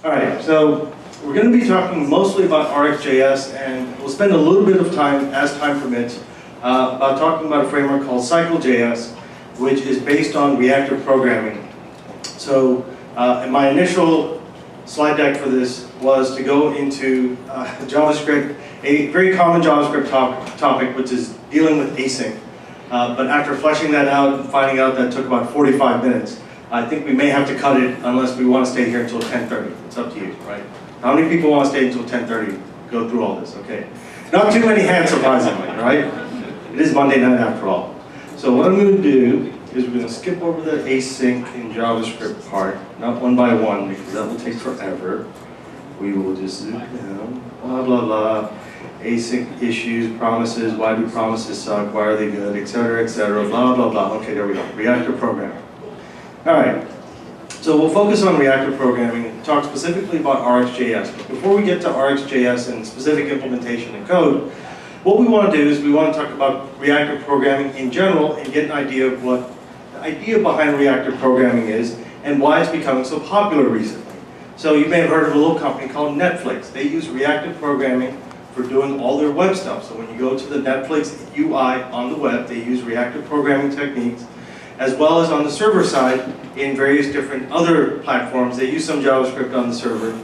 All right, so we're going to be talking mostly about RxJS, and we'll spend a little bit of time, as time permits, about talking about a framework called Cycle.js, which is based on reactive programming. So in my initial slide deck for this was to go into JavaScript, a very common JavaScript topic, which is dealing with async. But after fleshing that out and finding out that took about 45 minutes, I think we may have to cut it unless we want to stay here until 10:30. It's up to you, right? How many people want to stay until 10:30, go through all this, okay? Not too many hands, surprisingly, right? It is Monday night after all. So what I'm going to do is we're going to skip over the async in JavaScript part, not one by one, because that will take forever. We will just zoom down, blah, blah, blah. Async issues, promises, why do promises suck, why are they good, etc., blah, blah, blah. Okay, there we go. Reactive programming. All right, so we'll focus on reactive programming and talk specifically about RxJS. But before we get to RxJS and specific implementation and code, what we want to do is we want to talk about reactive programming in general and get an idea of what the idea behind reactive programming is and why it's becoming so popular recently. So you may have heard of a little company called Netflix. They use reactive programming for doing all their web stuff. So when you go to the Netflix UI on the web, they use reactive programming techniques, as well as on the server side in various different other platforms. They use some JavaScript on the server,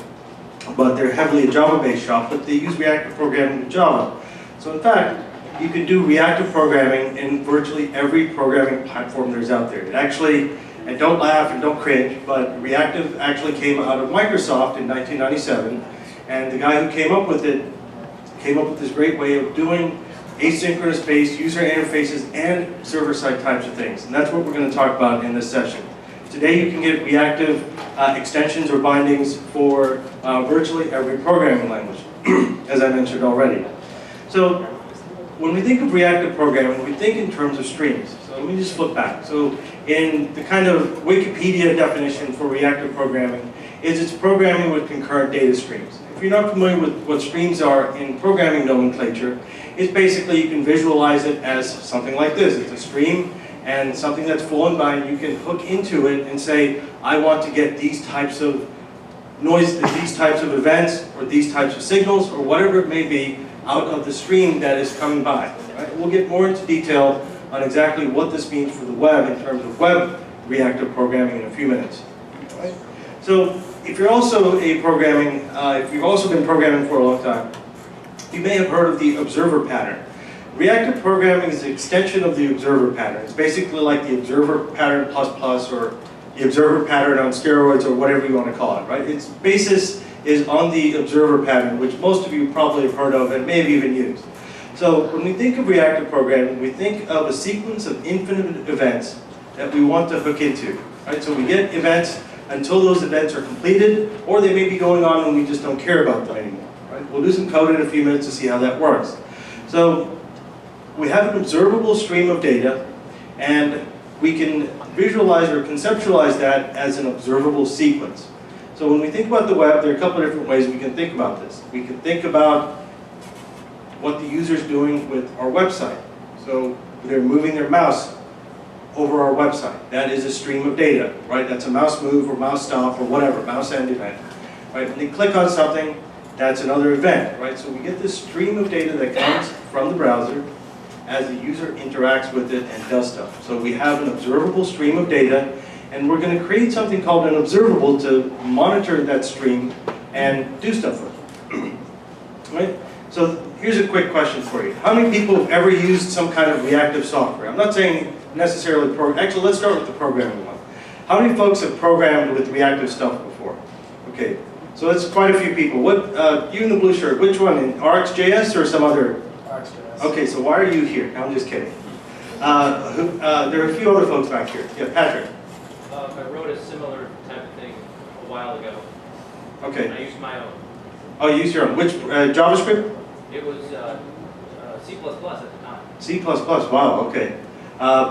but they're heavily a Java-based shop, but they use reactive programming with Java. So in fact, you can do reactive programming in virtually every programming platform there's out there. It actually, and don't laugh and don't cringe, but reactive actually came out of Microsoft in 1997, and the guy who came up with it came up with this great way of doing asynchronous-based user interfaces and server-side types of things. And that's what we're going to talk about in this session. Today you can get reactive extensions or bindings for virtually every programming language, as I mentioned already. So when we think of reactive programming, we think in terms of streams. So let me just flip back. So in the kind of Wikipedia definition for reactive programming is it's programming with concurrent data streams. If you're not familiar with what streams are in programming nomenclature, it's basically you can visualize it as something like this. It's a stream and something that's flowing by, and you can hook into it and say, I want to get these types of noise, these types of events, or these types of signals, or whatever it may be, out of the stream that is coming by. Right? We'll get more into detail on exactly what this means for the web in terms of web reactive programming in a few minutes. Right? So if you're also if you've also been programming for a long time, you may have heard of the observer pattern. Reactive programming is an extension of the observer pattern. It's basically like the observer pattern plus or the observer pattern on steroids or whatever you want to call it, right? Its basis is on the observer pattern, which most of you probably have heard of and may have even used. So when we think of reactive programming, we think of a sequence of infinite events that we want to hook into, right? So we get events until those events are completed, or they may be going on and we just don't care about them anymore. Right? We'll do some code in a few minutes to see how that works. So we have an observable stream of data, and we can visualize or conceptualize that as an observable sequence. So when we think about the web, there are a couple of different ways we can think about this. We can think about what the user's doing with our website. So they're moving their mouse over our website. That is a stream of data, right? That's a mouse move or mouse stop or whatever, mouse end event. Right? When they click on something, that's another event, right? So we get this stream of data that comes from the browser as the user interacts with it and does stuff. So we have an observable stream of data, and we're going to create something called an observable to monitor that stream and do stuff with it. Right? So here's a quick question for you. How many people have ever used some kind of reactive software? I'm not saying necessarily actually, let's start with the programming one. How many folks have programmed with reactive stuff before? Okay, so that's quite a few people. What, you in the blue shirt, which one? In RxJS or some other? RxJS. Okay, so why are you here? No, I'm just kidding. There are a few other folks back here. Yeah, Patrick. I wrote a similar type of thing a while ago. Okay. And I used my own. Oh, you used your own. Which, JavaScript? It was C++ at the time. C++, wow, okay.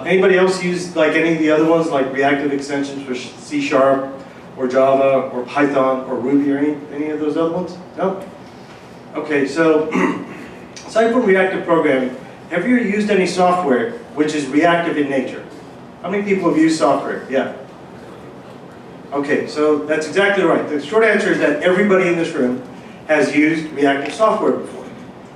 Anybody else use like any of the other ones, like reactive extensions for C# or Java or Python or Ruby or any of those other ones? No? Okay, so aside from reactive programming, have you used any software which is reactive in nature? How many people have used software? Yeah. Okay, so that's exactly right. The short answer is that everybody in this room has used reactive software before.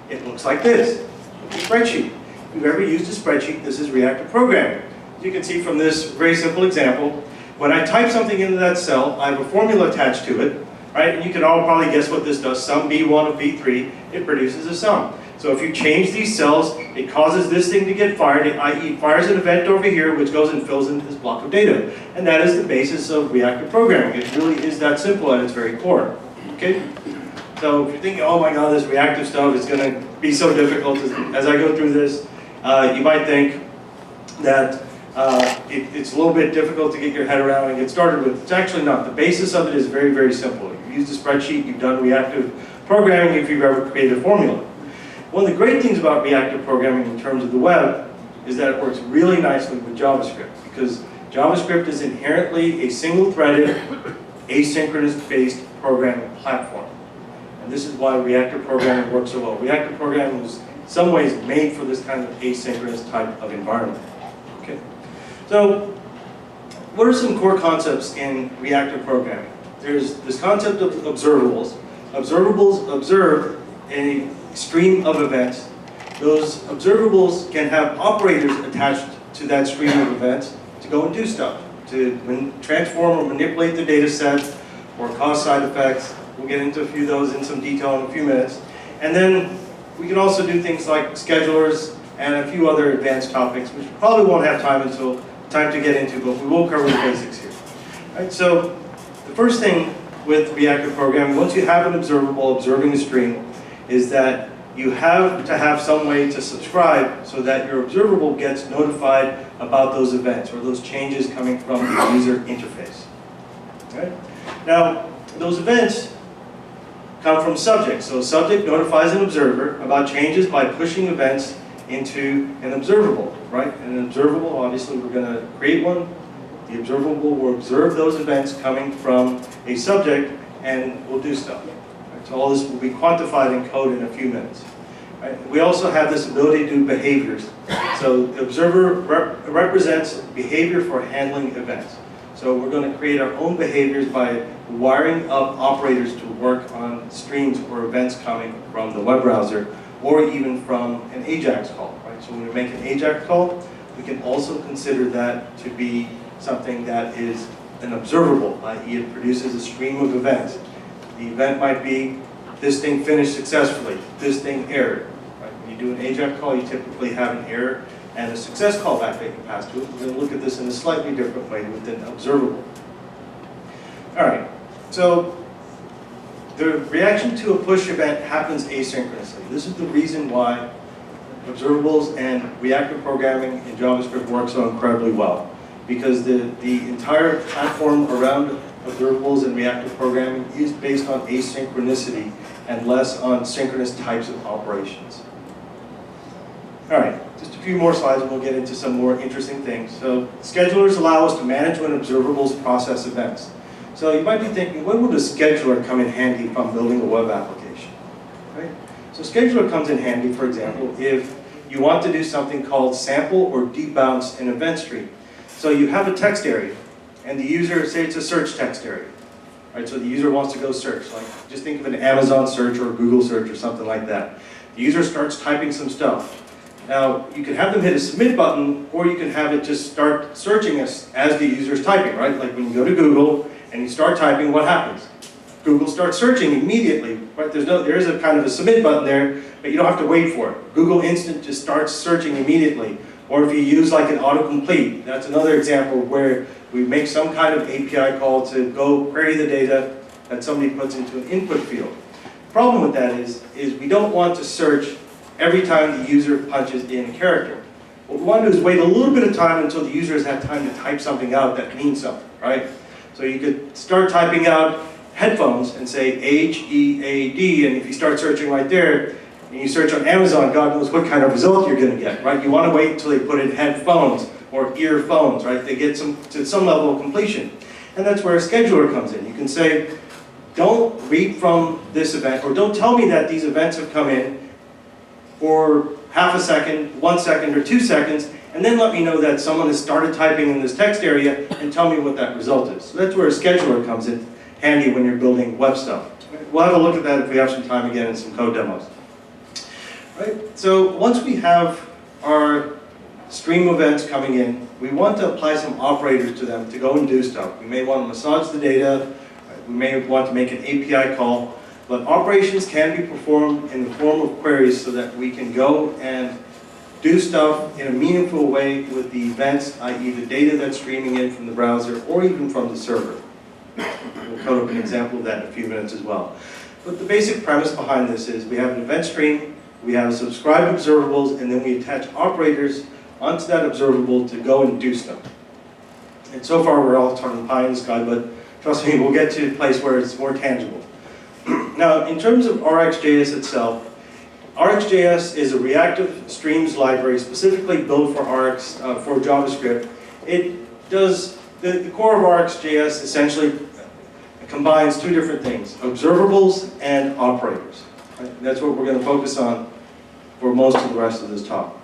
It looks like this, a spreadsheet. If you've ever used a spreadsheet, this is reactive programming. As you can see from this very simple example, when I type something into that cell, I have a formula attached to it, right? And you can all probably guess what this does. Sum B1 of B3, it produces a sum. So if you change these cells, it causes this thing to get fired, i.e. it fires an event over here which goes and fills in this block of data. And that is the basis of reactive programming. It really is that simple at its very core. Okay? So if you're thinking, oh my god, this reactive stuff is going to be so difficult as I go through this, you might think that it's a little bit difficult to get your head around and get started with. It's actually not. The basis of it is very, very simple. You've used a spreadsheet, you've done reactive programming if you've ever created a formula. One of the great things about reactive programming in terms of the web is that it works really nicely with JavaScript, because JavaScript is inherently a single-threaded, asynchronous-based programming platform. And this is why reactive programming works so well. Reactive programming was in some ways made for this kind of asynchronous type of environment. Okay. So, what are some core concepts in reactive programming? There's this concept of observables. Observables observe a stream of events. Those observables can have operators attached to that stream of events to go and do stuff, to transform or manipulate the data set or cause side effects. We'll get into a few of those in some detail in a few minutes. And then we can also do things like schedulers and a few other advanced topics, which we probably won't have time to get into, but we will cover the basics here. All right, so the first thing with reactive programming, once you have an observable observing a stream, is that you have to have some way to subscribe so that your observable gets notified about those events or those changes coming from the user interface. Okay? Now, those events come from subjects. So a subject notifies an observer about changes by pushing events into an observable, right? And an observable, obviously we're going to create one. The observable will observe those events coming from a subject and will do stuff. So all this will be quantified in code in a few minutes. Right? We also have this ability to do behaviors. So the observer represents behavior for handling events. So we're going to create our own behaviors by wiring up operators to work on streams or events coming from the web browser or even from an AJAX call. Right? So when we make an AJAX call, we can also consider that to be something that is an observable, i.e. it produces a stream of events. The event might be, this thing finished successfully, this thing errored. Right? When you do an AJAX call, you typically have an error and a success callback that you pass to it. We're going to look at this in a slightly different way with an observable. All right, so the reaction to a push event happens asynchronously. This is the reason why observables and reactive programming in JavaScript work so incredibly well. Because the entire platform around observables and reactive programming is based on asynchronicity and less on synchronous types of operations. All right, just a few more slides and we'll get into some more interesting things. So schedulers allow us to manage when observables process events. So you might be thinking, when would a scheduler come in handy if I'm building a web application? Right? So scheduler comes in handy, for example, if you want to do something called sample or debounce an event stream. So you have a text area, and the user, say it's a search text area. Right? So the user wants to go search. Like, just think of an Amazon search or a Google search or something like that. The user starts typing some stuff. Now, you can have them hit a submit button, or you can have it just start searching as the user's typing, right? Like when you go to Google and you start typing, what happens? Google starts searching immediately, right? There is a kind of a submit button there, but you don't have to wait for it. Google Instant just starts searching immediately. Or if you use like an autocomplete, that's another example where we make some kind of API call to go query the data that somebody puts into an input field. The problem with that is we don't want to search every time the user punches in a character. What we want to do is wait a little bit of time until the user has had time to type something out that means something, right? So you could start typing out headphones and say H-E-A-D, and if you start searching right there, and you search on Amazon, God knows what kind of result you're going to get, right? You want to wait until they put in headphones or earphones, right? They get to some level of completion. And that's where a scheduler comes in. You can say, don't read from this event, or don't tell me that these events have come in for half a second, 1 second, or 2 seconds, and then let me know that someone has started typing in this text area and tell me what that result is. So that's where a scheduler comes in handy when you're building web stuff. We'll have a look at that if we have some time again in some code demos. Right? So once we have our stream events coming in, we want to apply some operators to them to go and do stuff. We may want to massage the data, we may want to make an API call, but operations can be performed in the form of queries so that we can go and do stuff in a meaningful way with the events, i.e. the data that's streaming in from the browser or even from the server. We'll code up an example of that in a few minutes as well. But the basic premise behind this is we have an event stream, we have subscribed observables, and then we attach operators onto that observable to go and do stuff. And so far we're all talking pie in the sky, but trust me, we'll get to a place where it's more tangible. Now, in terms of RxJS itself, RxJS is a reactive streams library specifically built for for JavaScript. It does, the core of RxJS essentially combines two different things, observables and operators. Right? That's what we're going to focus on for most of the rest of this talk.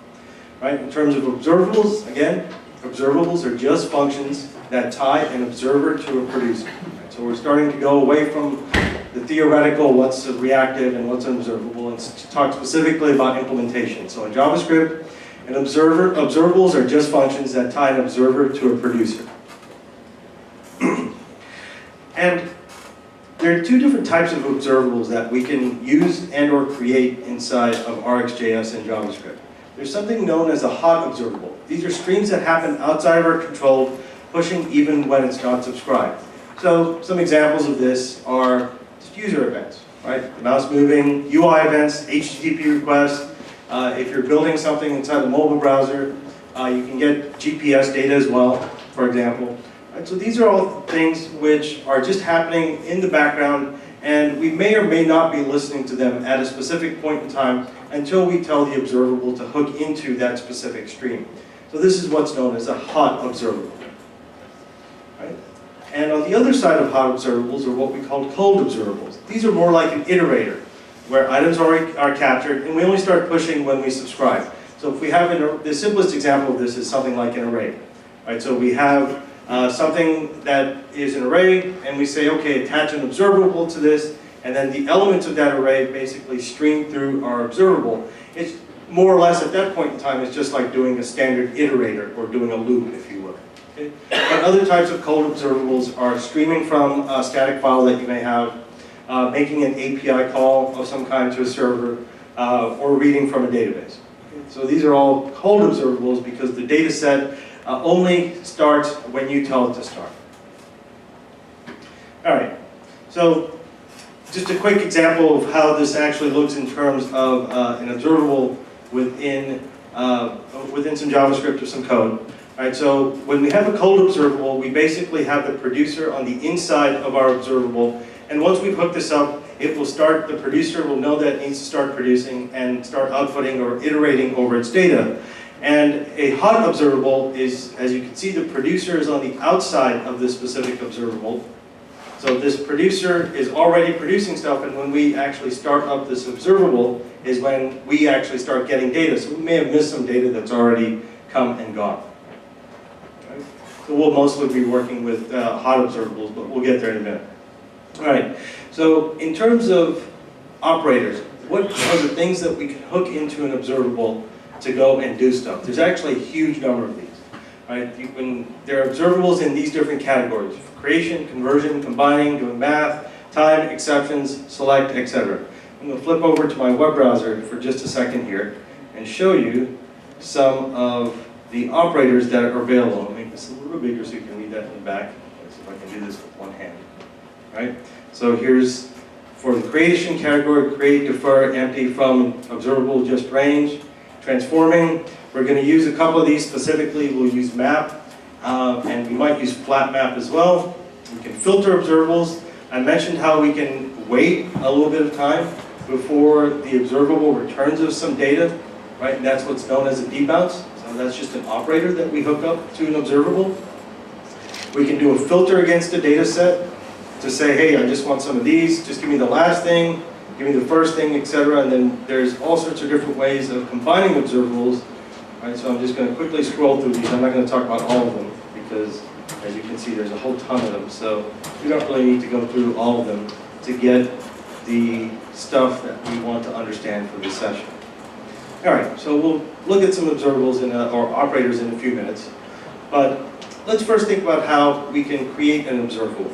Right? In terms of observables, again, observables are just functions that tie an observer to a producer. Right? So we're starting to go away from the theoretical, what's reactive and what's observable, and talk specifically about implementation. So in JavaScript, observables are just functions that tie an observer to a producer. And there are two different types of observables that we can use and or create inside of RxJS and JavaScript. There's something known as a hot observable. These are streams that happen outside of our control, pushing even when it's not subscribed. So some examples of this are just user events, right? The mouse moving, UI events, HTTP requests. If you're building something inside the mobile browser, you can get GPS data as well, for example. Right, so these are all things which are just happening in the background, and we may or may not be listening to them at a specific point in time until we tell the observable to hook into that specific stream. So this is what's known as a hot observable. Right? And on the other side of hot observables are what we call cold observables. These are more like an iterator, where items are captured, and we only start pushing when we subscribe. So if we have the simplest example of this is something like an array. Right? So we have something that is an array, and we say, okay, attach an observable to this, and then the elements of that array basically stream through our observable. It's more or less at that point in time, it's just like doing a standard iterator, or doing a loop, if you will. Okay? But other types of cold observables are streaming from a static file that you may have, making an API call of some kind to a server, or reading from a database. Okay? So these are all cold observables because the data set only starts when you tell it to start. All right, so just a quick example of how this actually looks in terms of an observable within some JavaScript or some code. All right, so when we have a cold observable, we basically have the producer on the inside of our observable, and once we've hooked this up, it will start, the producer will know that it needs to start producing and start outputting or iterating over its data. And a hot observable is, as you can see, the producer is on the outside of this specific observable. So this producer is already producing stuff, and when we actually start up this observable is when we actually start getting data. So we may have missed some data that's already come and gone. Right? So we'll mostly be working with hot observables, but we'll get there in a minute. All right, so in terms of operators, what are the things that we can hook into an observable to go and do stuff? There's actually a huge number of these. Right? There are observables in these different categories: creation, conversion, combining, doing math, time, exceptions, select, etc. I'm going to flip over to my web browser for just a second here and show you some of the operators that are available. I'll make this a little bigger so you can read that in the back. Let's see if I can do this with one hand. Right? So here's, for the creation category, create, defer, empty, from, observable, just range. Transforming, we're going to use a couple of these specifically. We'll use map, and we might use flat map as well. We can filter observables. I mentioned how we can wait a little bit of time before the observable returns us some data, right? And that's what's known as a debounce. So that's just an operator that we hook up to an observable. We can do a filter against a data set to say, hey, I just want some of these. Just give me the last thing. Give me the first thing, etc. And then there's all sorts of different ways of combining observables Right, so I'm just going to quickly scroll through these. I'm not going to talk about all of them because, as you can see, there's a whole ton of them. So we don't really need to go through all of them to get the stuff that we want to understand for this session. All right, so we'll look at some observables or operators in a few minutes. But let's first think about how we can create an observable.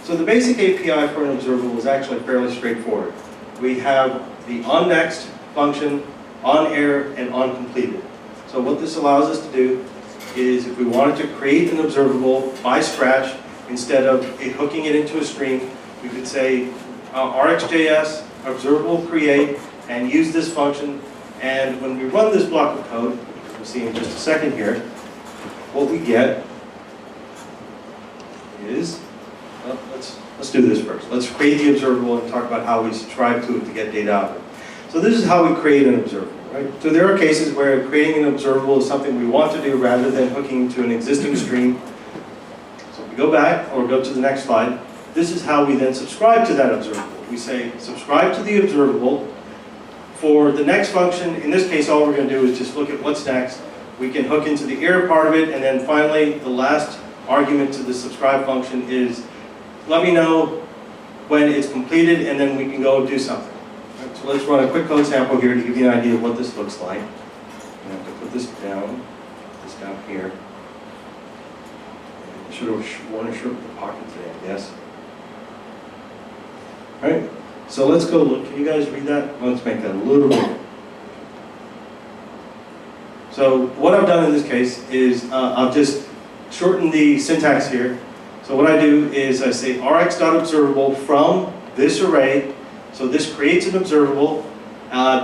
So the basic API for an observable is actually fairly straightforward. We have the onNext function, onAir, and onCompleted. So what this allows us to do is if we wanted to create an observable by scratch, instead of hooking it into a stream, we could say RxJS, observable create, and use this function. And when we run this block of code, we'll see in just a second here, what we get is, well, let's do this first. Let's create the observable and talk about how we subscribe to it to get data out of it. So this is how we create an observable, right? So there are cases where creating an observable is something we want to do rather than hooking to an existing stream. So if we go back, or go to the next slide, this is how we then subscribe to that observable. We say, subscribe to the observable. For the next function, in this case, all we're going to do is just look at what's next. We can hook into the error part of it, and then finally, the last argument to the subscribe function is, let me know when it's completed, and then we can go do something. Right, so let's run a quick code sample here to give you an idea of what this looks like. I have to put this down here. I should have worn a shirt with a pocket today, yes? All right, so let's go look. Can you guys read that? Let's make that a little bigger. So what I've done in this case is I've just shortened the syntax here. So what I do is I say rx.observable from this array. So this creates an observable.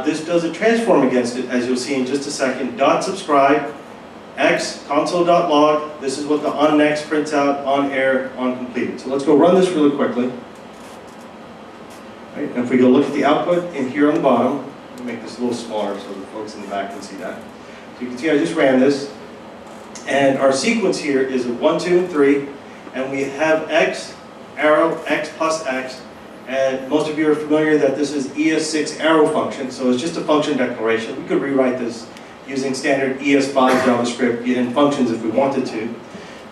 This does a transform against it, as you'll see in just a second. .subscribe, x, console.log. This is what the onNext prints out, onAir, onCompleted. So let's go run this really quickly. Right, and if we go look at the output in here on the bottom, let me make this a little smaller so the folks in the back can see that. So you can see I just ran this. And our sequence here is a 1, 2, and 3. And we have x, arrow, x plus x. And most of you are familiar that this is ES6 arrow function, so it's just a function declaration. We could rewrite this using standard ES5 JavaScript and functions if we wanted to.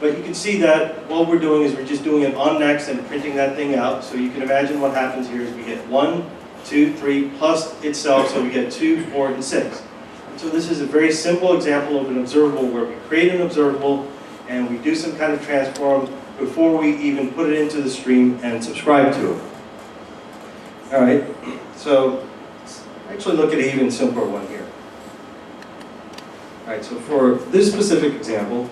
But you can see that what we're doing is we're just doing an onNext and printing that thing out. So you can imagine what happens here is we get 1, 2, 3 plus itself, so we get 2, 4, and 6. And so this is a very simple example of an observable where we create an observable and we do some kind of transform before we even put it into the stream and subscribe to it. All right, so let's actually look at an even simpler one here. All right, so for this specific example,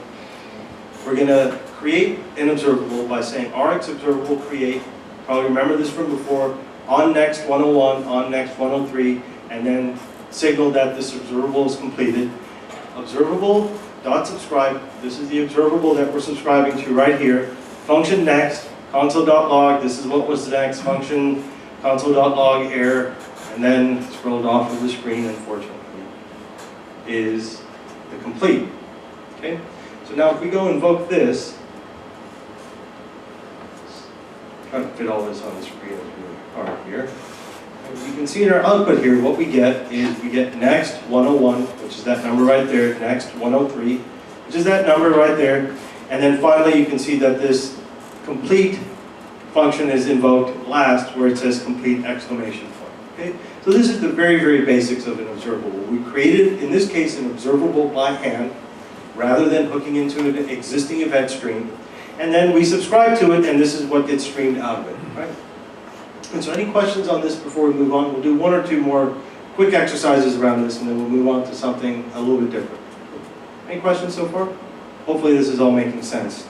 we're going to create an observable by saying RxObservable create. Probably remember this from before. onNext 101, onNext 103, and then signal that this observable is completed. Observable.subscribe. This is the observable that we're subscribing to right here. Function next, console.log. This is what was the next function. Console.log error, and then scrolled off of the screen, unfortunately, is the complete. Okay? So now if we go invoke this, try to fit all this on the screen, it's really hard here. As you can see in our output here, what we get is we get next 101, which is that number right there, next 103, which is that number right there, and then finally you can see that this complete function is invoked last where it says complete exclamation point. Okay? So this is the very, very basics of an observable. We created, in this case, an observable by hand rather than hooking into an existing event stream. And then we subscribe to it, and this is what gets streamed out of it. Right? And so any questions on this before we move on? We'll do one or two more quick exercises around this, and then we'll move on to something a little bit different. Any questions so far? Hopefully this is all making sense.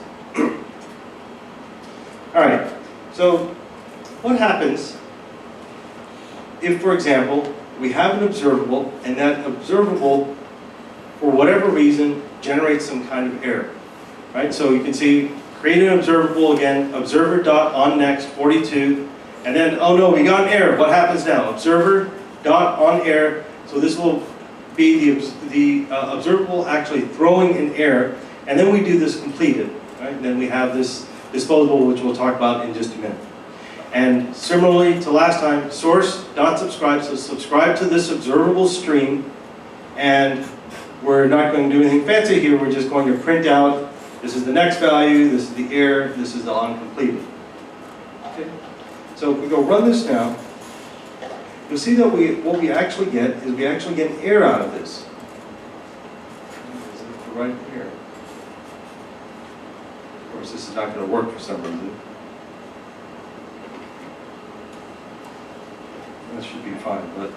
All right. So what happens if, for example, we have an observable, and that observable, for whatever reason, generates some kind of error, right? So you can see, create an observable again, observer.onNext42, and then, oh no, we got an error. What happens now? Observer.onError. So this will be the observable actually throwing an error, and then we do this completed, right? And then we have this disposable, which we'll talk about in just a minute. And similarly to last time, source.subscribe, so subscribe to this observable stream, and we're not going to do anything fancy here. We're just going to print out, this is the next value, this is the error, this is the uncompleted. Okay? So if we go run this now, you'll see that what we actually get is we actually get an error out of this. Is it right here? Of course, this is not going to work for some reason. That should be fine, but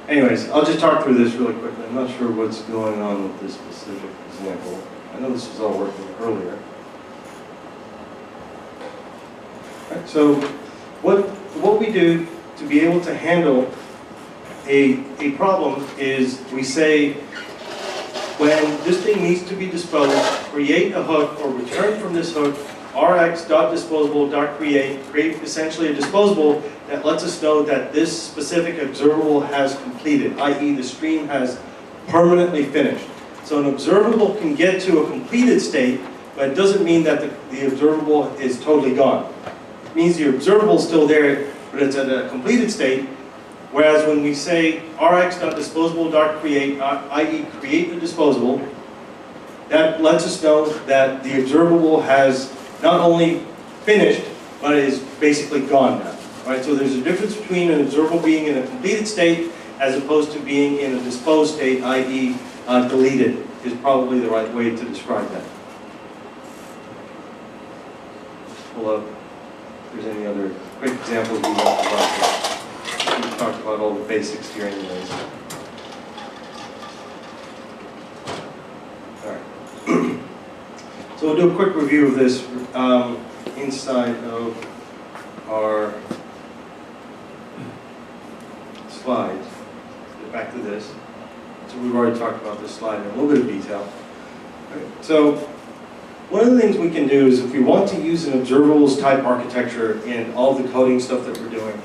anyways, I'll just talk through this really quickly. I'm not sure what's going on with this specific example. I know this was all working earlier. Right, so what we do to be able to handle a problem is we say, when this thing needs to be disposed, create a hook or return from this hook rx.disposable.create, create essentially a disposable that lets us know that this specific observable has completed, i.e. the stream has permanently finished. So an observable can get to a completed state, but it doesn't mean that the observable is totally gone. It means the observable is still there, but it's at a completed state. Whereas when we say rx.disposable.create, i.e. create a disposable, that lets us know that the observable has not only finished, but is basically gone now. Right? So there's a difference between an observable being in a completed state as opposed to being in a disposed state, i.e. Deleted, is probably the right way to describe that. Just pull up if there's any other quick examples we want to talk about. We've talked about all the basics here anyways. All right. So we'll do a quick review of this inside of our slides. Get back to this. So we've already talked about this slide in a little bit of detail. Okay. So one of the things we can do is if we want to use an observables type architecture in all the coding stuff that we're doing,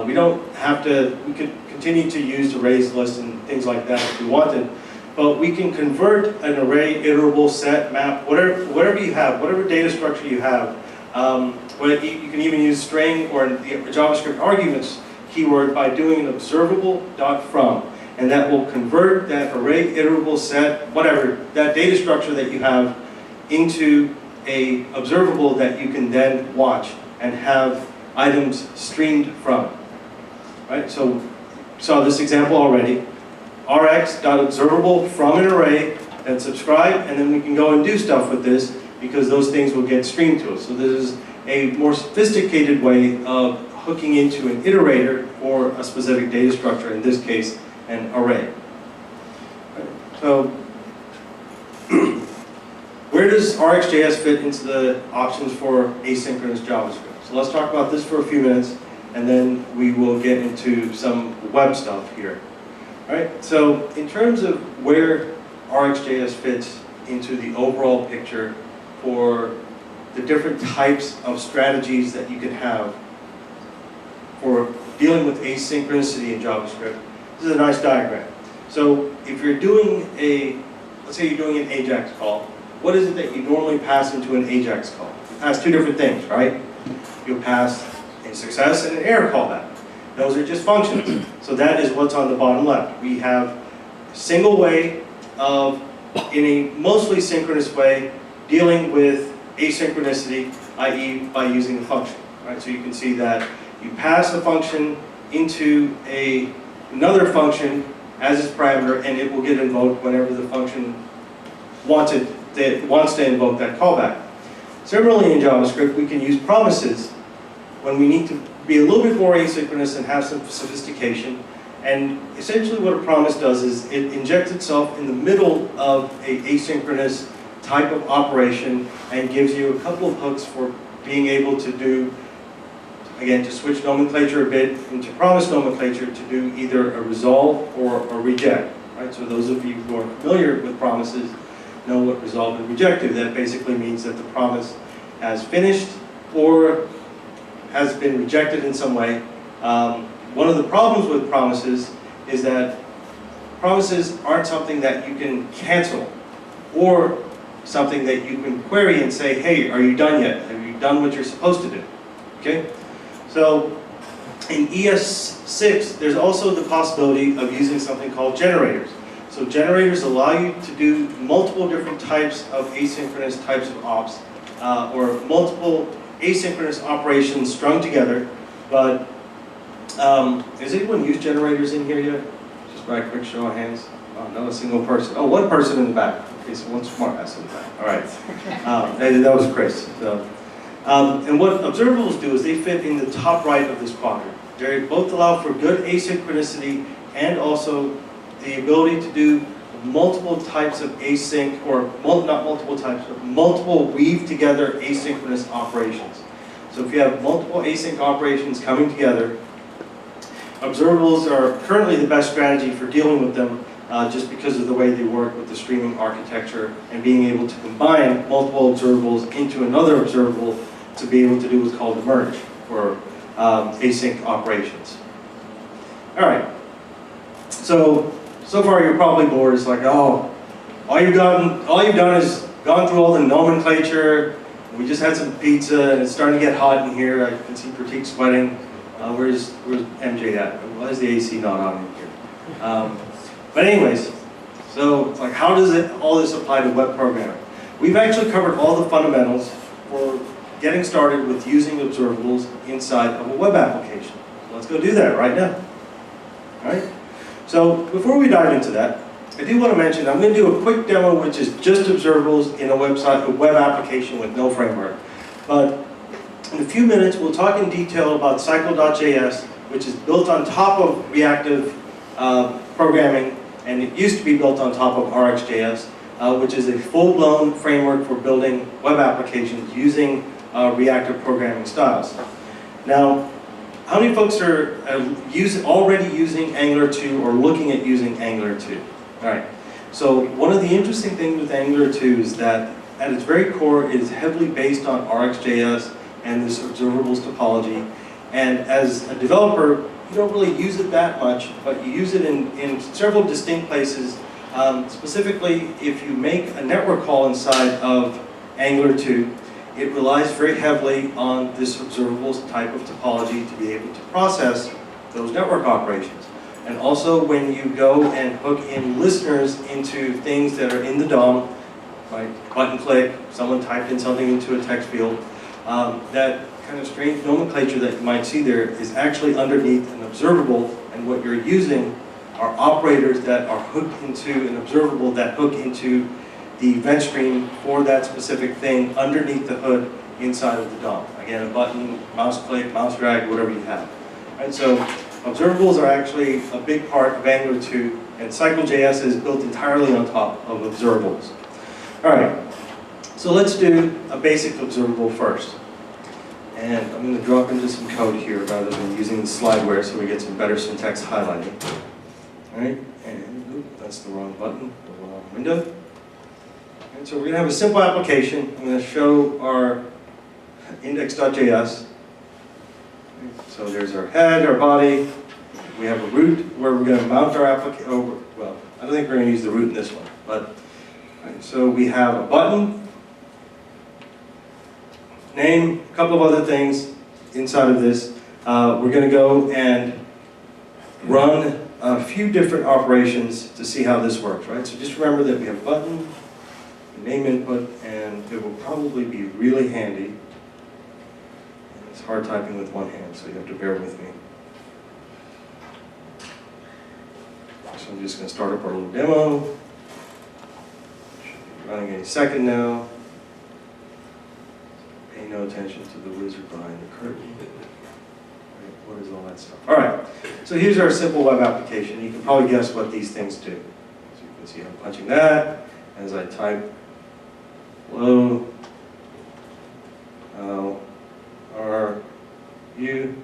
we don't have to, we could continue to use arrays lists and things like that if we wanted, but we can convert an array, iterable, set, map, whatever you have, whatever data structure you have. You can even use string or the JavaScript arguments keyword by doing an observable.from, and that will convert that array, iterable, set, whatever, that data structure that you have into a observable that you can then watch and have items streamed from. Right? So you saw this example already. Rx.observable from an array, then subscribe, and then we can go and do stuff with this because those things will get streamed to us. So this is a more sophisticated way of hooking into an iterator for a specific data structure, in this case, an array. Right. So where does RxJS fit into the options for asynchronous JavaScript? So let's talk about this for a few minutes, and then we will get into some web stuff here. All right, so in terms of where RxJS fits into the overall picture for the different types of strategies that you can have for dealing with asynchronicity in JavaScript, this is a nice diagram. So if you're doing let's say you're doing an AJAX call, what is it that you normally pass into an AJAX call? You pass two different things, right? You'll pass a success and an error callback. Those are just functions. So that is what's on the bottom left. We have a single way of, in a mostly synchronous way, dealing with asynchronicity, i.e. by using a function. Right? So you can see that you pass a function into another function as its parameter, and it will get invoked whenever the function wants to invoke that callback. Similarly in JavaScript, we can use promises when we need to be a little bit more asynchronous and have some sophistication. And essentially what a promise does is it injects itself in the middle of an asynchronous type of operation and gives you a couple of hooks for being able to do, again, to switch nomenclature a bit into promise nomenclature to do either a resolve or a reject. Right? So those of you who are familiar with promises know what resolve and reject do. That basically means that the promise has finished or has been rejected in some way. One of the problems with promises is that promises aren't something that you can cancel or something that you can query and say, hey, are you done yet? Have you done what you're supposed to do? Okay? So in ES6, there's also the possibility of using something called generators. So generators allow you to do multiple different types of asynchronous types of ops, or multiple asynchronous operations strung together. But has anyone used generators in here yet? Just by a quick show of hands. Oh, not a single person. Oh, one person in the back. Okay, so one smart ass in the back. All right. That was Chris. So, and what observables do is they fit in the top right of this quadrant. They both allow for good asynchronicity and also the ability to do multiple types of async, or not multiple types, but multiple weave together asynchronous operations. So if you have multiple async operations coming together, observables are currently the best strategy for dealing with them, just because of the way they work with the streaming architecture and being able to combine multiple observables into another observable to be able to do what's called a merge, or async operations. All right. So far you're probably bored. It's like, oh, all you've done is gone through all the nomenclature. We just had some pizza and it's starting to get hot in here. I can see Pratik sweating. Where's MJ at? Why is the AC not on in here? But anyways, so it's like, how does all this apply to web programming? We've actually covered all the fundamentals for getting started with using observables inside of a web application. Let's go do that right now. All right? So before we dive into that, I do want to mention I'm going to do a quick demo which is just observables in a web application with no framework. But in a few minutes we'll talk in detail about Cycle.js, which is built on top of reactive programming, and it used to be built on top of RxJS, which is a full-blown framework for building web applications using reactive programming styles. Now, how many folks are already using Angular 2 or looking at using Angular 2? All right. So one of the interesting things with Angular 2 is that at its very core, it is heavily based on RxJS and this observables topology. And as a developer, you don't really use it that much, but you use it in several distinct places. Specifically, if you make a network call inside of Angular 2, it relies very heavily on this observables type of topology to be able to process those network operations. And also when you go and hook in listeners into things that are in the DOM, right, button click, someone typed in something into a text field, that kind of strange nomenclature that you might see there is actually underneath an observable, and what you're using are operators that are hooked into an observable that hook into the event stream for that specific thing underneath the hood inside of the DOM. Again, a button, mouse click, mouse drag, whatever you have. Right, so observables are actually a big part of Angular 2, and Cycle.js is built entirely on top of observables. All right, so let's do a basic observable first. And I'm going to drop into some code here rather than using the slideware so we get some better syntax highlighting. All right, and that's the wrong button, the wrong window. And so we're going to have a simple application. I'm going to show our index.js. So there's our head, our body. We have a root where we're going to mount our application. Oh, well, I don't think we're going to use the root in this one. But right, so we have a button, name, a couple of other things inside of this. We're going to go and run a few different operations to see how this works, right? So just remember that we have button, name input, and it will probably be really handy. It's hard typing with one hand, so you have to bear with me. So I'm just going to start up our little demo. Should be running any second now. Pay no attention to the wizard behind the curtain. Right, what is all that stuff? All right, so here's our simple web application. You can probably guess what these things do. So you can see I'm punching that as I type hello, how are you?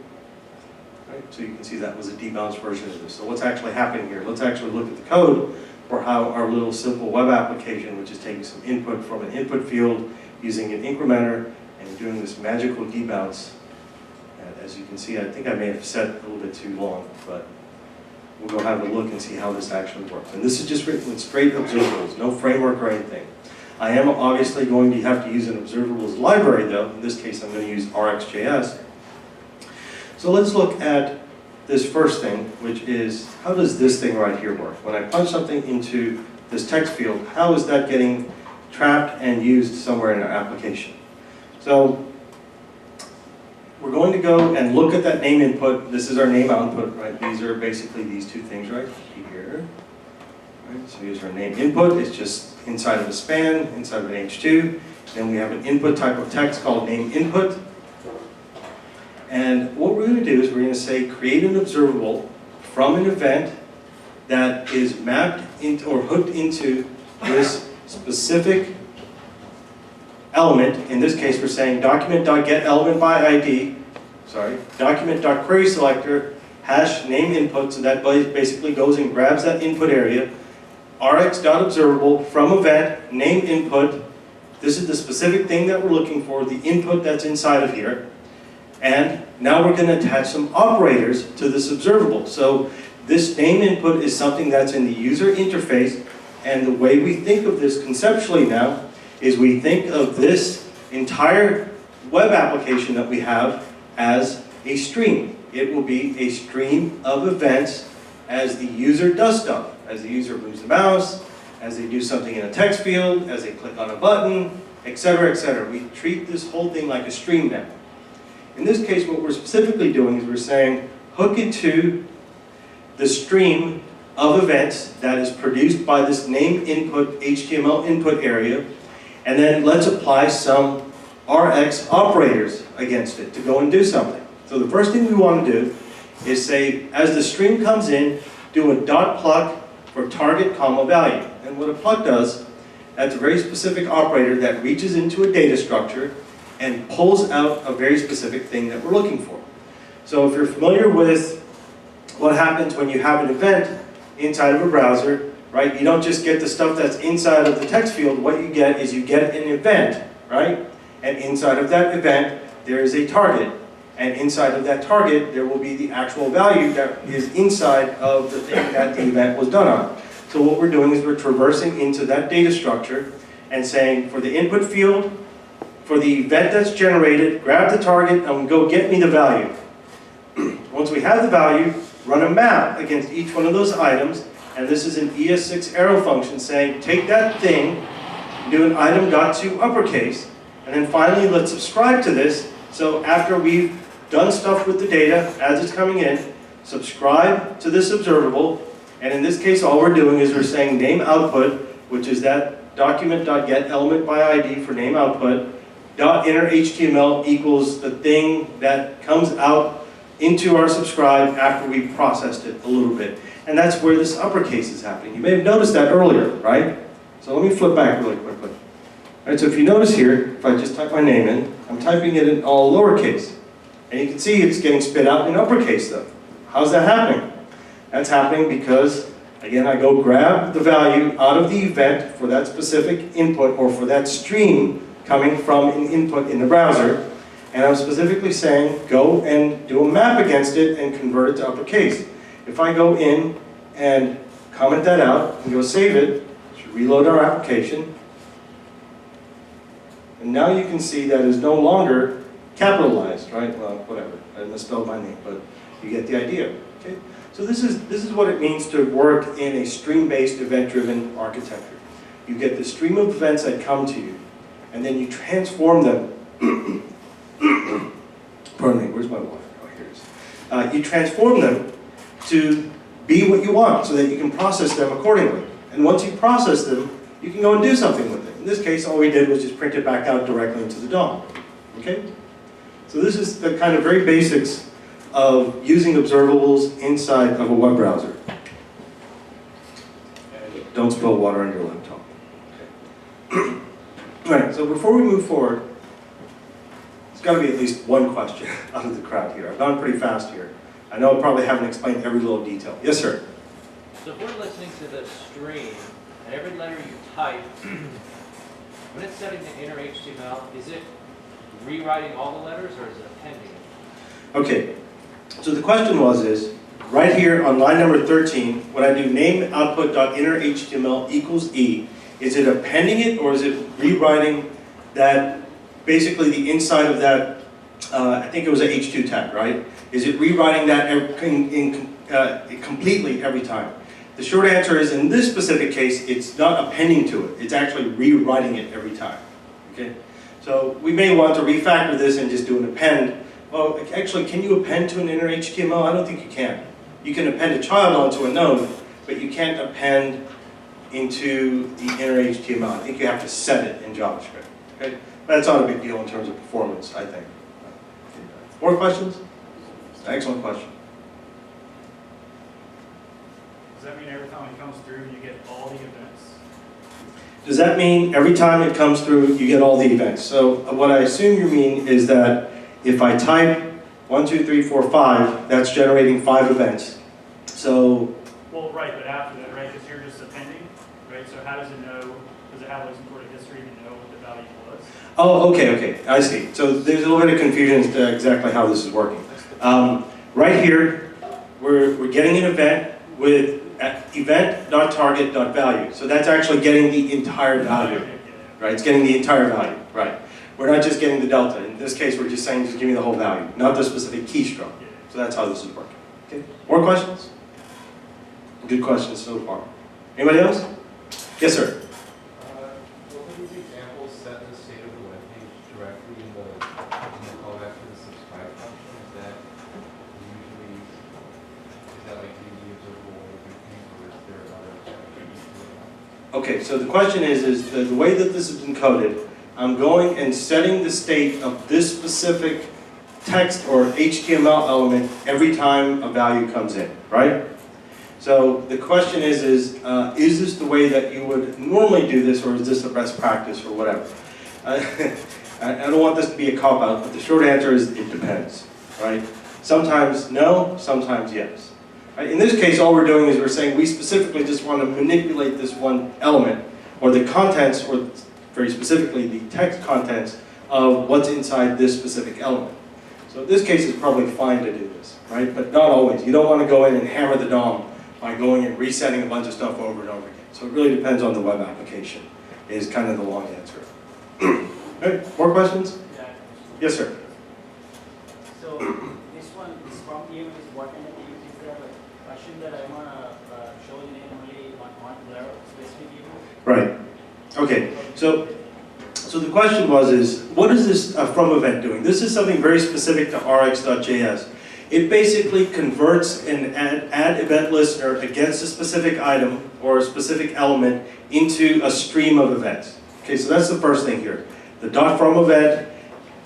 Right, so you can see that was a debounced version of this. So what's actually happening here? Let's actually look at the code for how our little simple web application, which is taking some input from an input field, using an incrementer, and doing this magical debounce. And as you can see, I think I may have set it a little bit too long, but we'll go have a look and see how this actually works. And this is just written with straight observables, no framework or anything. I am obviously going to have to use an observables library though. In this case, I'm going to use RxJS. So let's look at this first thing, which is, how does this thing right here work? When I punch something into this text field, how is that getting trapped and used somewhere in our application? So we're going to go and look at that name input. This is our name output, right? These are basically these two things right here. Right? So here's our name input. It's just inside of a span, inside of an H2. Then we have an input type of text called name input. And what we're going to do is we're going to say create an observable from an event that is mapped into or hooked into this specific element. In this case, we're saying document.getElementById, document.querySelector hash name input, so that basically goes and grabs that input area. Rx.observable from event name input. This is the specific thing that we're looking for, the input that's inside of here. And now we're going to attach some operators to this observable. So this name input is something that's in the user interface, and the way we think of this conceptually now is we think of this entire web application that we have as a stream. It will be a stream of events as the user does stuff, as the user moves the mouse, as they do something in a text field, as they click on a button, etc., etc. We treat this whole thing like a stream now. In this case, what we're specifically doing is we're saying hook it to the stream of events that is produced by this name input, HTML input area, and then let's apply some Rx operators against it to go and do something. So the first thing we want to do is say, as the stream comes in, do a dot pluck for target comma value. And what a pluck does, that's a very specific operator that reaches into a data structure and pulls out a very specific thing that we're looking for. So if you're familiar with what happens when you have an event inside of a browser, right? You don't just get the stuff that's inside of the text field. What you get is you get an event, right? And inside of that event, there is a target. And inside of that target, there will be the actual value that is inside of the thing that the event was done on. So what we're doing is we're traversing into that data structure and saying, for the input field, for the event that's generated, grab the target and go get me the value. Once we have the value, run a map against each one of those items, and this is an ES6 arrow function saying, take that thing, do an item.toUppercase, and then finally let's subscribe to this. So after we've done stuff with the data as it's coming in, subscribe to this observable, and in this case all we're doing is we're saying name output, which is that document.getElementById for name output, .inner HTML equals the thing that comes out into our subscribe after we processed it a little bit. And that's where this uppercase is happening. You may have noticed that earlier, right? So let me flip back really quickly. All right, so if you notice here, if I just type my name in, I'm typing it in all lowercase. And you can see it's getting spit out in uppercase though. How's that happening? That's happening because, again, I go grab the value out of the event for that specific input or for that stream coming from an input in the browser, and I'm specifically saying go and do a map against it and convert it to uppercase. If I go in and comment that out and go save it, should reload our application, and now you can see that is no longer capitalized, right? Well, whatever, I misspelled my name, but you get the idea. Okay? So this is what it means to work in a stream-based, event-driven architecture. You get the stream of events that come to you, and then you transform them. Pardon me, where's my water? Oh, here it is. You transform them to be what you want so that you can process them accordingly. And once you process them, you can go and do something with it. In this case, all we did was just print it back out directly into the DOM. Okay? So this is the kind of very basics of using observables inside of a web browser. Don't spill water on your laptop. Okay. All right, so before we move forward, there's got to be at least one question out of the crowd here. I've gone pretty fast here. I know I probably haven't explained every little detail. Yes, sir? So if we're listening to the stream, and every letter you type, when it's setting the inner HTML, is it rewriting all the letters or is it appending it? Okay, so the question is, right here on line number 13, when I do name output.inner HTML equals E, is it appending it or is it rewriting that, basically the inside of that I think it was an H2 tag, right? Is it rewriting that completely every time? The short answer is, in this specific case, it's not appending to it. It's actually rewriting it every time. Okay? So we may want to refactor this and just do an append. Well, actually, can you append to an inner HTML? I don't think you can. You can append a child onto a node, but you can't append into the inner HTML. I think you have to set it in JavaScript. Okay? But that's not a big deal in terms of performance, I think. More questions? Excellent question. Does that mean every time it comes through, you get all the events? Does that mean every time it comes through, you get all the events? So what I assume you mean is that if I type 1, 2, 3, 4, 5, that's generating 5 events. So, Well, right, but after that, right, because you're just appending, right? So how does it know, does it have like some sort of history to know what the value was? oh, okay, I see. So there's a little bit of confusion as to exactly how this is working. Right here, we're getting an event with event.target.value. So that's actually getting the entire value, right? It's getting the entire value, right? We're not just getting the delta. In this case, we're just saying, just give me the whole value, not the specific keystroke. So that's how this is working. Okay. More questions? Good questions so far. Anybody else? Yes, sir. Will these examples set the state of the web page directly in the callback to the subscribe function? Is that like the observable thing, or is there another? Okay, so the question is the way that this is encoded, I'm going and setting the state of this specific text or HTML element every time a value comes in, right? So the question is this the way that you would normally do this, or is this a best practice, or whatever? I don't want this to be a cop-out, but the short answer is it depends, right? Sometimes no, sometimes yes. Right? In this case, all we're doing is we're saying we specifically just want to manipulate this one element, or the contents, or very specifically the text contents of what's inside this specific element. So in this case, it's probably fine to do this, right? But not always. You don't want to go in and hammer the DOM by going and resetting a bunch of stuff over and over again. So it really depends on the web application, is kind of the long answer. Right, more questions? Yeah. Yes, sir. So this one, this prompt name is what kind of use? Is there a question that I want to show the name only on their specific event? Right. Okay. So the question is what is this from event doing? This is something very specific to Rx.js. It basically converts an add event listener against a specific item or a specific element into a stream of events. Okay, so that's the first thing here. The .from event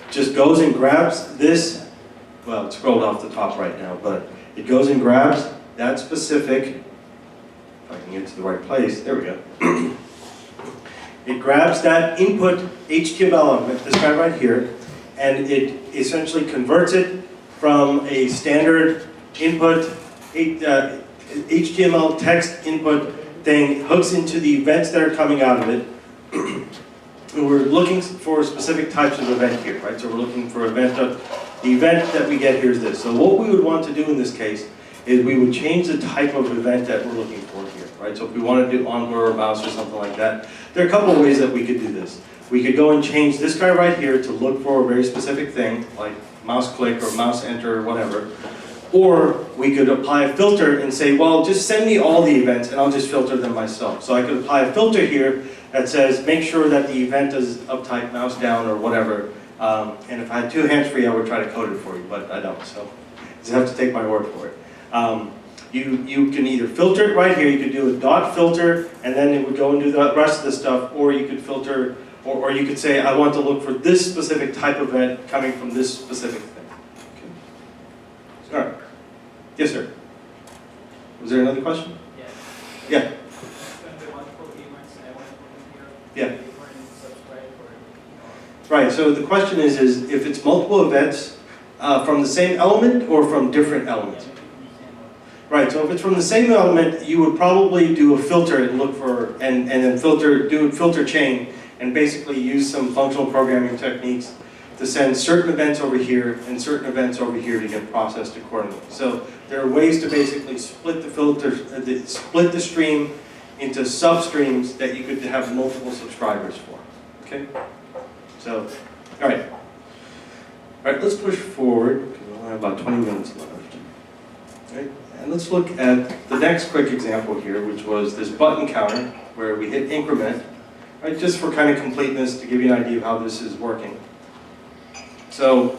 just goes and grabs this, well, it's scrolled off the top right now, but it goes and grabs that specific, if I can get to the right place, there we go. It grabs that input HTML element, this guy right here, and it essentially converts it from a standard input HTML text input thing, hooks into the events that are coming out of it. And we're looking for specific types of event here, right? So we're looking for the event that we get here is this. So what we would want to do in this case is we would change the type of event that we're looking for here, right? So if we want to do onboard or mouse or something like that, there are a couple of ways that we could do this. We could go and change this guy right here to look for a very specific thing, like mouse click or mouse enter or whatever. Or we could apply a filter and say, well, just send me all the events and I'll just filter them myself. So I could apply a filter here that says, make sure that the event is of type mouse down or whatever. And if I had 2 hands free, I would try to code it for you, but I don't. So you just have to take my word for it. You can either filter it right here, you could do a dot filter, and then it would go and do the rest of the stuff, or you could filter, or you could say, I want to look for this specific type of event coming from this specific thing. Okay. All right. Yes, sir. Was there another question? Yeah. Yeah. When there are multiple events, I want to put in here. Yeah. Different subscribe or, Right, so the question is if it's multiple events from the same element or from different elements? Right, so if it's from the same element, you would probably do a filter and look for, and then do a filter chain and basically use some functional programming techniques to send certain events over here and certain events over here to get processed accordingly. So there are ways to basically split the filter, split the stream into substreams that you could have multiple subscribers for. Okay? So, all right. All All right, let's push forward, because we only have about 20 minutes left. Right? And let's look at the next quick example here, which was this button counter, where we hit increment, right, just for kind of completeness, to give you an idea of how this is working. So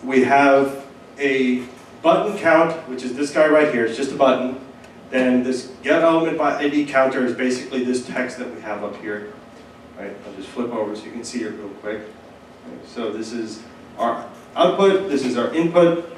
we have a button count, which is this guy right here, it's just a button. Then this get element by ID counter is basically this text that we have up here. Right, I'll just flip over so you can see it real quick. Right, so this is our output, this is our input.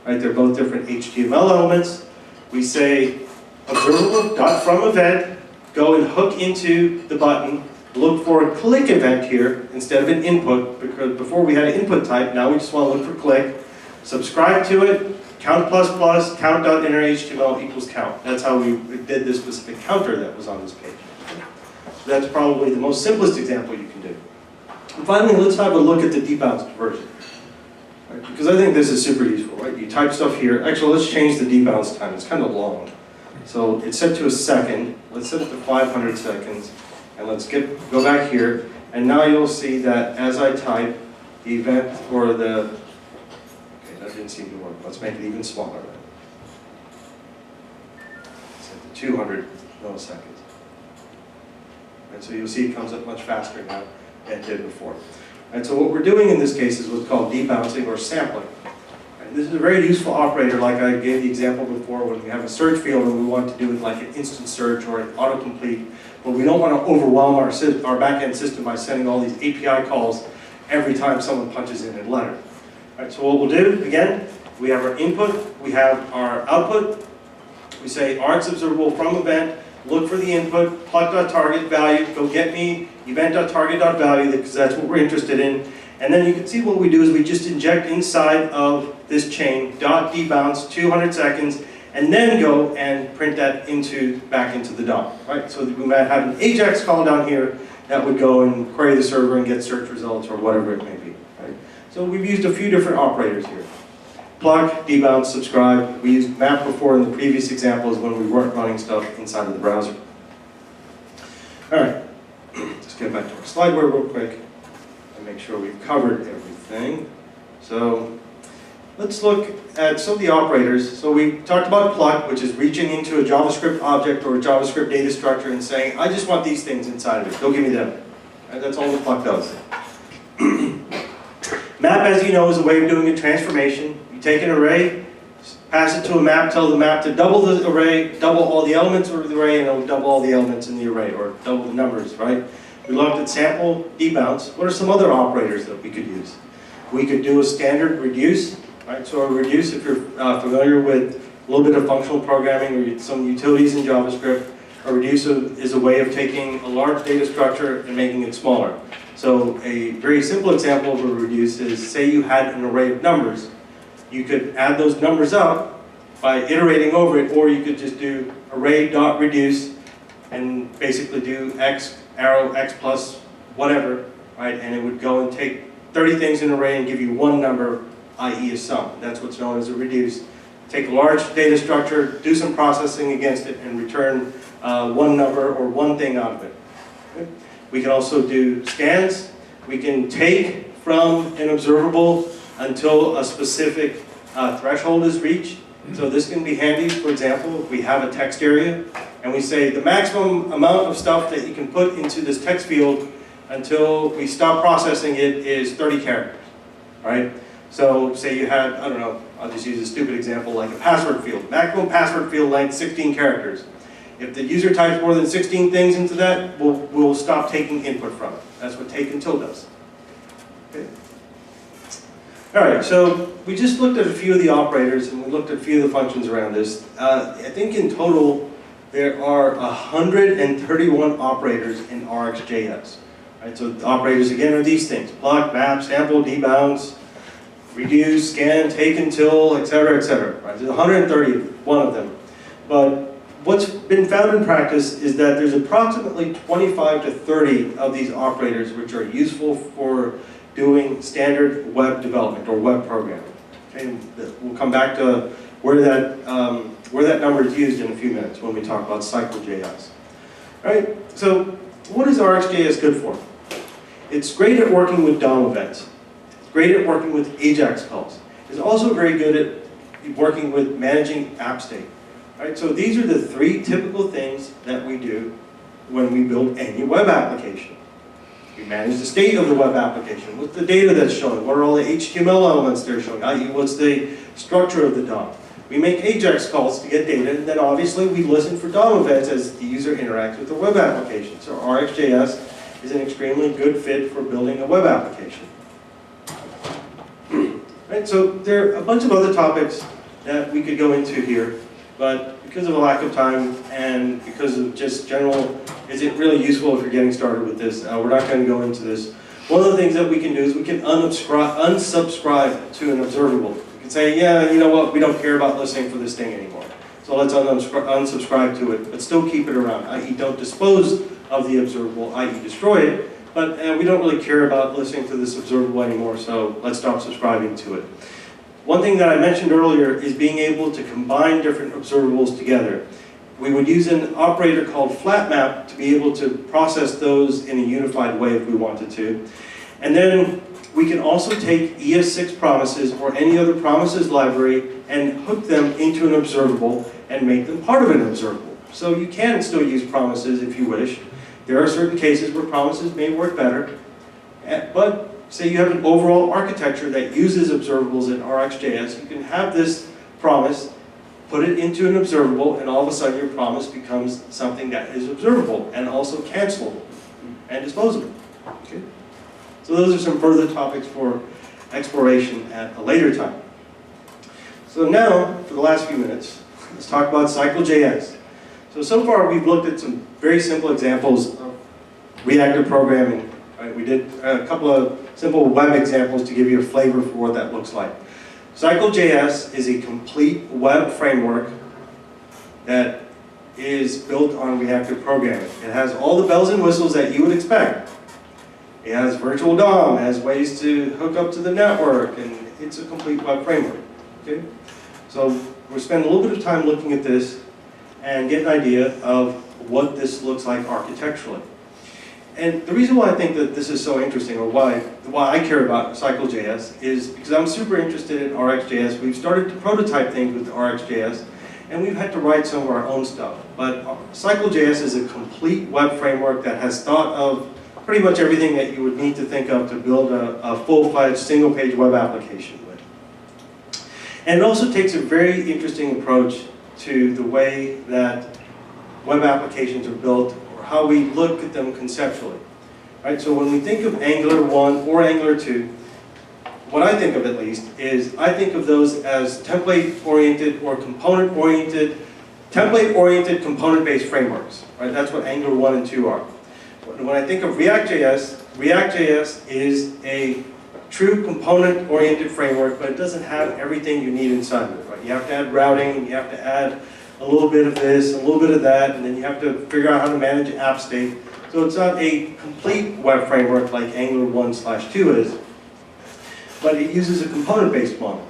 Right, they're both different HTML elements. We say observable.from event, go and hook into the button, look for a click event here instead of an input, because before we had an input type, now we just want to look for click. Subscribe to it, count plus plus, count.innerHTML equals count. That's how we did this specific counter that was on this page. So that's probably the most simplest example you can do. And finally, let's have a look at the debounced version. Right? Because I think this is super useful, right? You type stuff here. Actually, let's change the debounce time. It's kind of long. So it's set to a second. Let's set it to 500 seconds. And let's go back here. And now you'll see that as I type, the event or the, okay, that didn't seem to work. Let's make it even smaller. Set to 200 milliseconds. And so you'll see it comes up much faster now than it did before. And so what we're doing in this case is what's called debouncing or sampling. And this is a very useful operator, like I gave the example before, when we have a search field and we want to do it like an instant search or an autocomplete, but we don't want to overwhelm our back-end system by sending all these API calls every time someone punches in a letter. All right, so what we'll do, again, we have our input, we have our output, we say RxObservable from event, look for the input, pluck.target value, go get me event.target.value, because that's what we're interested in. And then you can see what we do is we just inject inside of this chain .debounce 200 seconds, and then go and print that back into the DOM, right? So we might have an AJAX call down here that would go and query the server and get search results or whatever it may be, right? So we've used a few different operators here. Pluck, debounce, subscribe. We used map before in the previous examples when we weren't running stuff inside of the browser. All right, let's get back to our slideware real quick and make sure we've covered everything. So let's look at some of the operators. So we talked about pluck, which is reaching into a JavaScript object or a JavaScript data structure and saying, I just want these things inside of it. Go give me them. Right, that's all the pluck does. Map, as you know, is a way of doing a transformation. You take an array, pass it to a map, tell the map to double the array, double all the elements of the array, and it'll double all the elements in the array, or double the numbers, right? We looked at sample, debounce. What are some other operators that we could use? We could do a standard reduce, right? So a reduce, if you're familiar with a little bit of functional programming or some utilities in JavaScript, a reduce is a way of taking a large data structure and making it smaller. So a very simple example of a reduce is, say you had an array of numbers. You could add those numbers up by iterating over it, or you could just do array.reduce and basically do x, arrow, x plus whatever, right? And it would go and take 30 things in an array and give you one number, i.e. a sum. That's what's known as a reduce. Take a large data structure, do some processing against it, and return one number or one thing out of it. Okay? We can also do scans. We can take from an observable until a specific threshold is reached. So this can be handy. For example, if we have a text area and we say the maximum amount of stuff that you can put into this text field until we stop processing it is 30 characters, right? So say you had, I don't know, I'll just use a stupid example like a password field. Maximum password field length, 16 characters. If the user types more than 16 things into that, we'll stop taking input from it. That's what take until does. Okay. All right, so we just looked at a few of the operators and we looked at a few of the functions around this. I think in total there are 131 operators in RxJS. Right, so the operators again are these things: pluck, map, sample, debounce, reduce, scan, take until, etc., etc. Right, there's 131 of them. But what's been found in practice is that there's approximately 25 to 30 of these operators which are useful for doing standard web development or web programming. Okay, we'll come back to where that number is used in a few minutes when we talk about Cycle.js. All right, so what is RxJS good for? It's great at working with DOM events. great at working with AJAX calls. Is also very good at working with managing app state. Right? So these are the three typical things that we do when we build any web application. We manage the state of the web application. What's the data that's showing? What are all the HTML elements they're showing? i.e. what's the structure of the DOM? We make AJAX calls to get data, and then obviously we listen for DOM events as the user interacts with the web application. So RxJS is an extremely good fit for building a web application. Right, so there are a bunch of other topics that we could go into here, but because of a lack of time and because of just general, is it really useful if you're getting started with this? We're not going to go into this. One of the things that we can do is we can unsubscribe to an observable. We can say, yeah, you know what, we don't care about listening for this thing anymore. So let's unsubscribe to it, but still keep it around, i.e. don't dispose of the observable, i.e. destroy it. But we don't really care about listening to this observable anymore, so let's stop subscribing to it. One thing that I mentioned earlier is being able to combine different observables together. We would use an operator called flatmap to be able to process those in a unified way if we wanted to. And then we can also take ES6 promises or any other promises library and hook them into an observable and make them part of an observable. So you can still use promises if you wish. There are certain cases where promises may work better, but say you have an overall architecture that uses observables in RxJS, you can have this promise, put it into an observable, and all of a sudden your promise becomes something that is observable and also cancelable and disposable. Okay? So those are some further topics for exploration at a later time. So now, for the last few minutes, let's talk about Cycle.js. So far we've looked at some very simple examples of reactive programming. Right? We did a couple of simple web examples to give you a flavor for what that looks like. Cycle.js is a complete web framework that is built on reactive programming. It has all the bells and whistles that you would expect. It has virtual DOM, it has ways to hook up to the network, and it's a complete web framework. Okay? So we'll spend a little bit of time looking at this and get an idea of what this looks like architecturally. And the reason why I think that this is so interesting, or why I care about Cycle.js, is because I'm super interested in RxJS. We've started to prototype things with RxJS, and we've had to write some of our own stuff. But Cycle.js is a complete web framework that has thought of pretty much everything that you would need to think of to build a full-fledged single-page web application with. And it also takes a very interesting approach to the way that web applications are built, or how we look at them conceptually. Right? So when we think of Angular 1 or Angular 2, what I think of at least is I think of those as template-oriented or component-oriented, template-oriented component-based frameworks. Right? That's what Angular 1 and 2 are. When I think of ReactJS, ReactJS is a true component-oriented framework, but it doesn't have everything you need inside of it. Right? You have to add routing, you have to add a little bit of this, a little bit of that, and then you have to figure out how to manage app state. So it's not a complete web framework like Angular 1/2 is, but it uses a component-based model.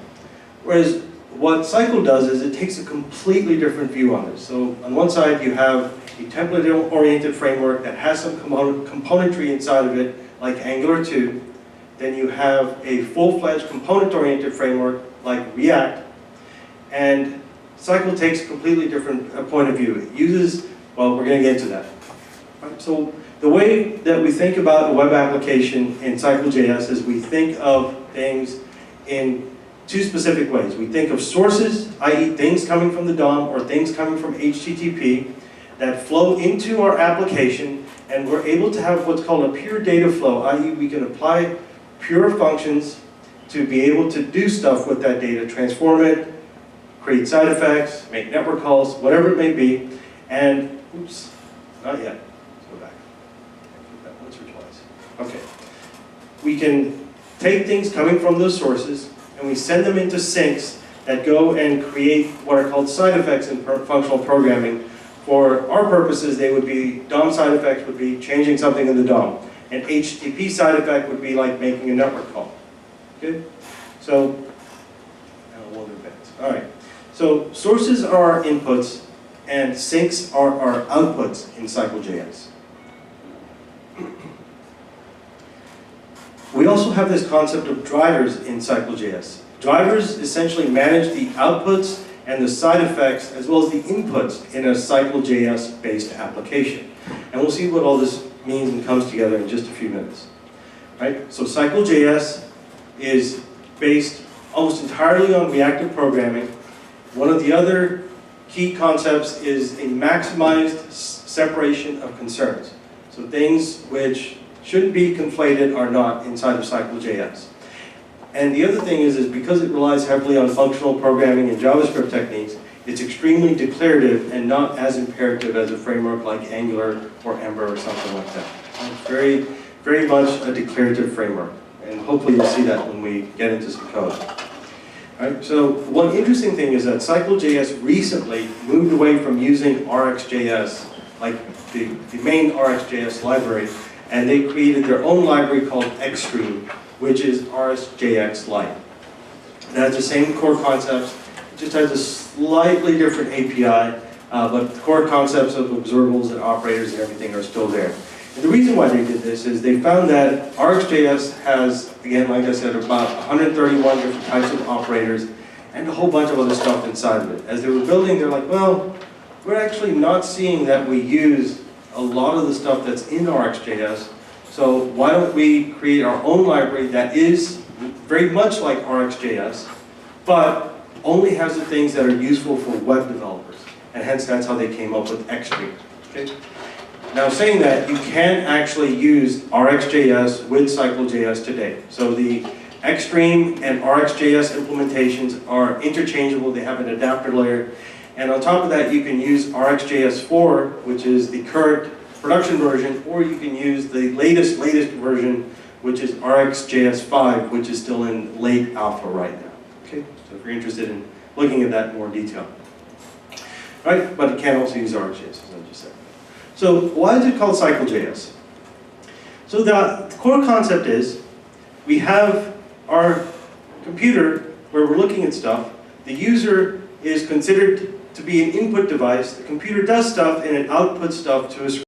Whereas what Cycle does is it takes a completely different view on this. So on one side you have a template-oriented framework that has some componentry inside of it, like Angular 2. Then you have a full-fledged component-oriented framework like React. And Cycle takes a completely different point of view. It uses, well, we're going to get into that. Right? So the way that we think about a web application in Cycle.js is we think of things in two specific ways. We think of sources, i.e. things coming from the DOM or things coming from HTTP that flow into our application, and we're able to have what's called a pure data flow, i.e. we can apply pure functions to be able to do stuff with that data, transform it, create side effects, make network calls, whatever it may be, and, oops, not yet, let's go back. I did that once or twice. Okay. We can take things coming from those sources, and we send them into sinks that go and create what are called side effects in functional programming. For our purposes, they would be, DOM side effects would be changing something in the DOM. An HTTP side effect would be like making a network call. Okay? So, all right. So sources are our inputs, and sinks are our outputs in Cycle.js. We also have this concept of drivers in Cycle.js. Drivers essentially manage the outputs and the side effects as well as the inputs in a Cycle.js based application. And we'll see what all this means and comes together in just a few minutes. Right? So Cycle.js is based almost entirely on reactive programming. One of the other key concepts is a maximized separation of concerns. So things which shouldn't be conflated are not inside of Cycle.js. And the other thing is because it relies heavily on functional programming and JavaScript techniques, it's extremely declarative and not as imperative as a framework like Angular or Ember or something like that. It's very, very much a declarative framework. And hopefully you'll see that when we get into some code. Right, so one interesting thing is that Cycle.js recently moved away from using RxJS, like the main RxJS library, and they created their own library called Xstream, which is RxJS Lite. It has the same core concepts, it just has a slightly different API, but the core concepts of observables and operators and everything are still there. And the reason why they did this is they found that RxJS has, again, like I said, about 131 different types of operators and a whole bunch of other stuff inside of it. As they were building, they're like, well, we're actually not seeing that we use a lot of the stuff that's in RxJS, so why don't we create our own library that is very much like RxJS, but only has the things that are useful for web developers. And hence that's how they came up with Xstream. Okay? Now saying that, you can actually use RxJS with Cycle.js today. So the Xstream and RxJS implementations are interchangeable, they have an adapter layer. And on top of that, you can use RxJS 4, which is the current production version, or you can use the latest version, which is RxJS 5, which is still in late alpha right now. Okay, so if you're interested in looking at that in more detail. Right, but it can also use RxJS, as I just said. So why is it called Cycle.js? So the core concept is, we have our computer where we're looking at stuff. The user is considered to be an input device. The computer does stuff and it outputs stuff to a screen.